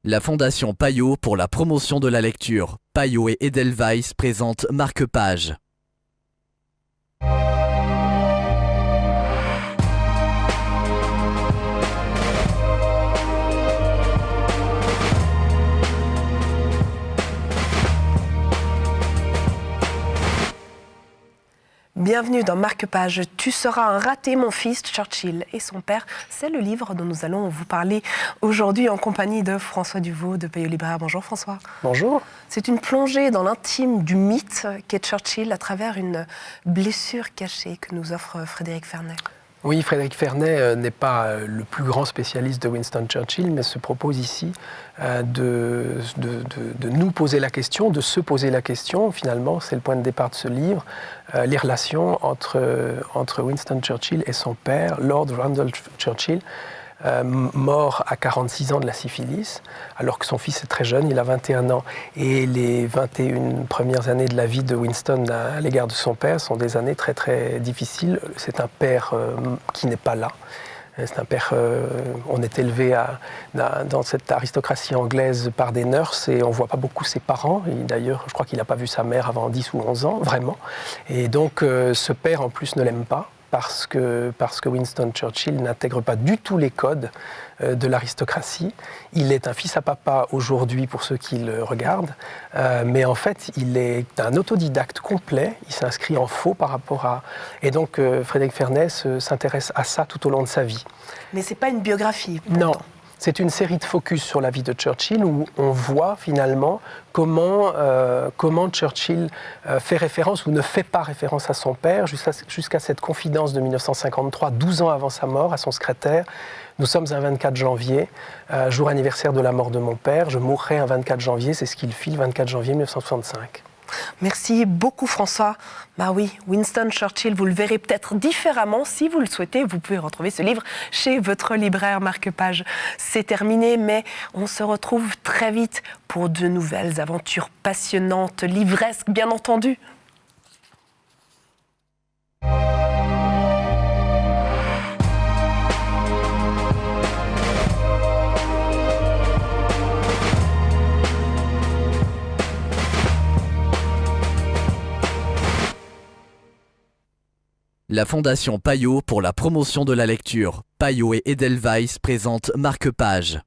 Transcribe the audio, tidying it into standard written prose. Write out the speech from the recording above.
La Fondation Payot pour la promotion de la lecture. Payot et Edelweiss présentent Marque-Page. Bienvenue dans Marque-Page. Tu seras un raté, mon fils, Churchill et son père. C'est le livre dont nous allons vous parler aujourd'hui en compagnie de François Duvaux de Payot Libraire. Bonjour François. Bonjour. C'est une plongée dans l'intime du mythe qu'est Churchill à travers une blessure cachée que nous offre Frédéric Fernet. Oui, Frédéric Fernet n'est pas le plus grand spécialiste de Winston Churchill, mais se propose ici de nous poser la question, de se poser la question. Finalement, c'est le point de départ de ce livre, les relations entre Winston Churchill et son père, Lord Randolph Churchill, mort à 46 ans de la syphilis, alors que son fils est très jeune, il a 21 ans. Et les 21 premières années de la vie de Winston à l'égard de son père sont des années très très difficiles. C'est un père qui n'est pas là. C'est un père, on est élevé dans cette aristocratie anglaise par des nurses et on ne voit pas beaucoup ses parents. D'ailleurs, je crois qu'il n'a pas vu sa mère avant 10 ou 11 ans, vraiment. Et donc, ce père, en plus, ne l'aime pas. Parce que Winston Churchill n'intègre pas du tout les codes de l'aristocratie. Il est un fils à papa aujourd'hui pour ceux qui le regardent, mais en fait, il est un autodidacte complet, il s'inscrit en faux par rapport à... Et donc, Frédéric Fernet s'intéresse à ça tout au long de sa vie. Mais ce n'est pas une biographie. Pourtant. Non. C'est une série de focus sur la vie de Churchill où on voit finalement comment Churchill fait référence ou ne fait pas référence à son père jusqu'à cette confidence de 1953, 12 ans avant sa mort, à son secrétaire. Nous sommes un 24 janvier, jour anniversaire de la mort de mon père. Je mourrai un 24 janvier, c'est ce qu'il fit le 24 janvier 1965. Merci beaucoup François. Bah oui, Winston Churchill, vous le verrez peut-être différemment. Si vous le souhaitez, vous pouvez retrouver ce livre chez votre libraire Marque-Page. C'est terminé, mais on se retrouve très vite pour de nouvelles aventures passionnantes, livresques bien entendu. La Fondation Payot pour la promotion de la lecture. Payot et Edelweiss présentent Marque-Page.